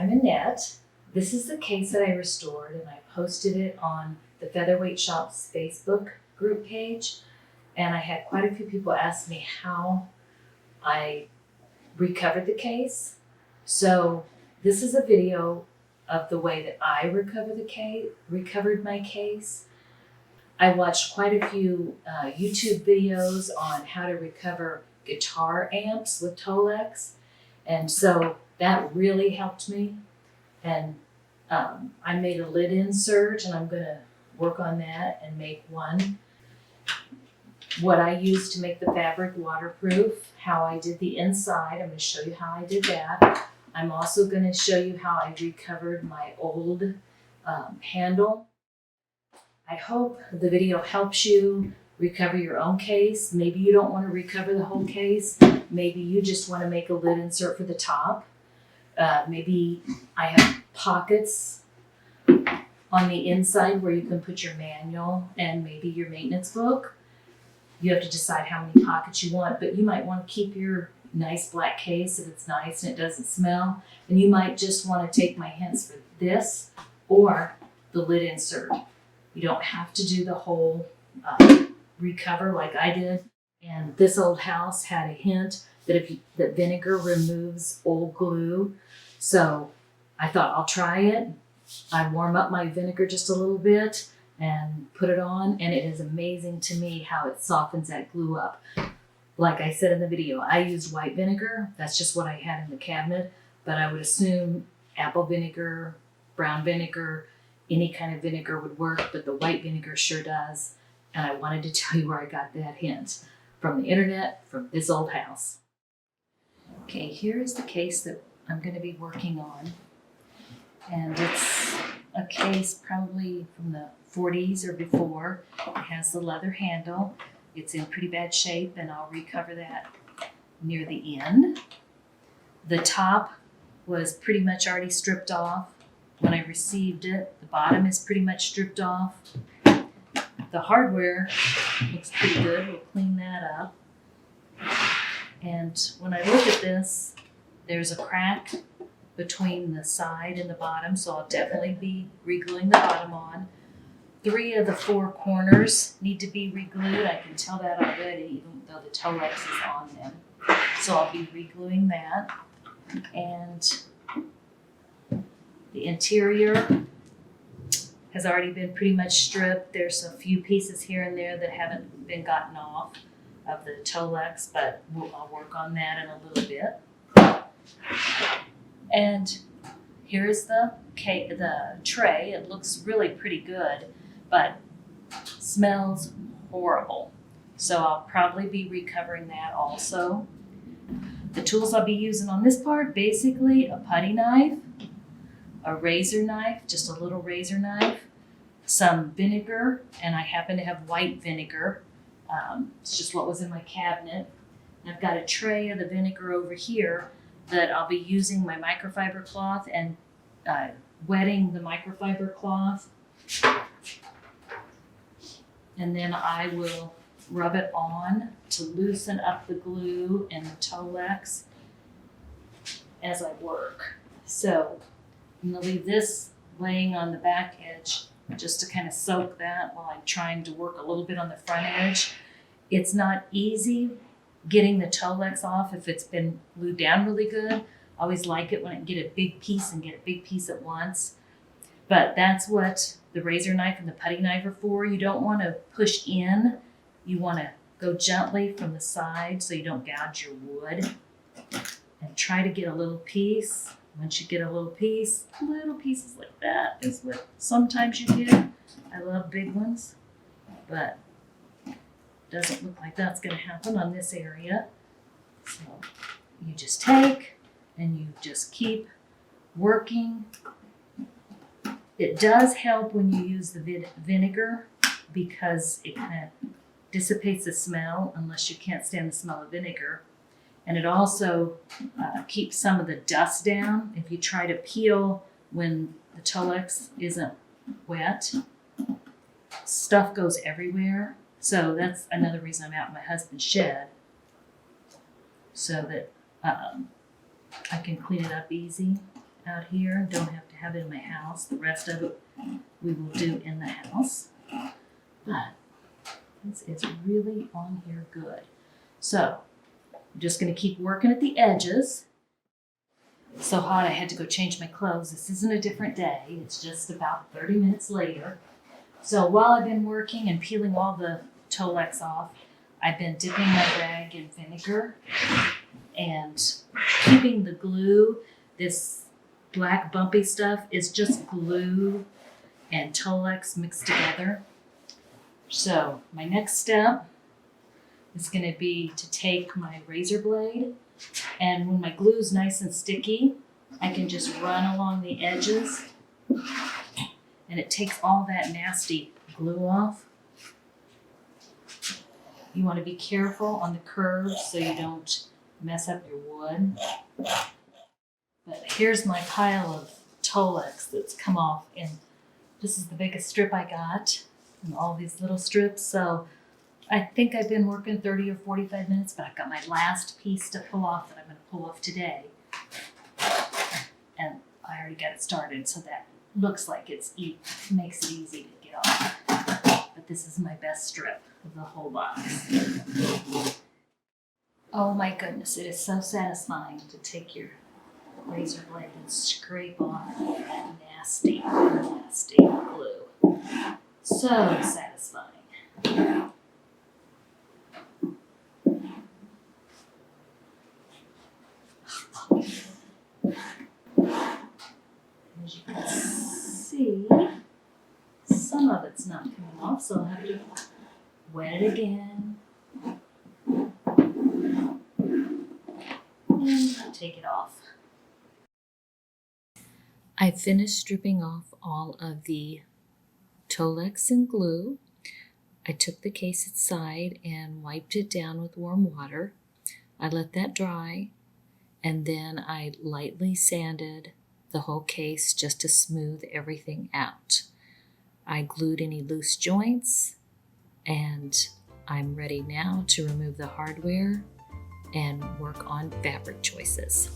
I'm Annette. This is the case that I restored, and I posted it on the Featherweight Shop's Facebook group page. And I had quite a few people ask me how I recovered the case. So this is a video of the way that I recovered my case. I watched quite a few YouTube videos on how to recover guitar amps with Tolex. And so that really helped me. And I made a lid insert, and I'm going to work on that and make one. What I used to make the fabric waterproof, how I did the inside, I'm going to show you how I did that. I'm also going to show you how I recovered my old handle. I hope the video helps you recover your own case. Maybe you don't want to recover the whole case. Maybe you just want to make a lid insert for the top. Maybe I have pockets on the inside where you can put your manual and maybe your maintenance book. You have to decide how many pockets you want, but you might want to keep your nice black case if it's nice and it doesn't smell. And you might just want to take my hints for this or the lid insert. You don't have to do the whole recover like I did. And this old house had a hint that that vinegar removes old glue. So I thought I'll try it. I warm up my vinegar just a little bit and put it on, and it is amazing to me how it softens that glue up. Like I said in the video, I used white vinegar. That's just what I had in the cabinet, but I would assume apple vinegar, brown vinegar, any kind of vinegar would work, but the white vinegar sure does. And I wanted to tell you where I got that hint. From the internet, from this old house. Okay, here is the case that I'm going to be working on. And it's a case probably from the 40s or before. It has the leather handle. It's in pretty bad shape, and I'll recover that near the end. The top was pretty much already stripped off when I received it. The bottom is pretty much stripped off. The hardware looks pretty good. We'll clean that up. And when I look at this, there's a crack between the side and the bottom, so I'll definitely be re-gluing the bottom on. 3 of the 4 corners need to be re-glued. I can tell that already, even though the Tolex is on them. So I'll be re-gluing that. And the interior has already been pretty much stripped. There's a few pieces here and there that haven't been gotten off of the Tolex, but I'll work on that in a little bit. And here's the tray. It looks really pretty good, but smells horrible. So I'll probably be recovering that also. The tools I'll be using on this part, basically a putty knife, a razor knife, just a little razor knife, some vinegar, and I happen to have white vinegar. It's just what was in my cabinet. I've got a tray of the vinegar over here that I'll be using my microfiber cloth and wetting the microfiber cloth. And then I will rub it on to loosen up the glue and the Tolex as I work. So I'm going to leave this laying on the back edge just to kind of soak that while I'm trying to work a little bit on the front edge. It's not easy getting the Tolex off if it's been glued down really good. I always like it when I can get a big piece and get a big piece at once. But that's what the razor knife and the putty knife are for. You don't want to push in. You want to go gently from the side so you don't gouge your wood. And try to get a little piece. Once you get a little piece, little pieces like that is what sometimes you get. I love big ones, but it doesn't look like that's going to happen on this area. So you just take and you just keep working. It does help when you use the vinegar because it kind of dissipates the smell unless you can't stand the smell of vinegar. And it also keeps some of the dust down. If you try to peel when the Tolex isn't wet, stuff goes everywhere. So that's another reason I'm out in my husband's shed, so that I can clean it up easy. out here and don't have to have it in my house. The rest of it we will do in the house. But it's really on here good. So I'm just gonna keep working at the edges. It's so hot I had to go change my clothes. This isn't a different day. It's just about 30 minutes later. So while I've been working and peeling all the Tolex off, I've been dipping my rag in vinegar and keeping the glue. This black bumpy stuff is just glue and Tolex mixed together. So my next step is going to be to take my razor blade, and when my glue is nice and sticky, I can just run along the edges and it takes all that nasty glue off. You want to be careful on the curves so you don't mess up your wood. But here's my pile of Tolex that's come off, and this is the biggest strip I got, and all these little strips. So I think I've been working 30 or 45 minutes, but I've got my last piece to pull off that I'm going to pull off today. And I already got it started, so that looks like it makes it easy to get off. But this is my best strip of the whole box. Oh my goodness, it is so satisfying to take your razor blade and scrape off that nasty, nasty glue. So satisfying. As you can see, some of it's not coming off, so I'll have to wet it again and take it off. I finished stripping off all of the Tolex and glue. I took the case aside and wiped it down with warm water. I let that dry, and then I lightly sanded the whole case just to smooth everything out. I glued any loose joints, and I'm ready now to remove the hardware and work on fabric choices.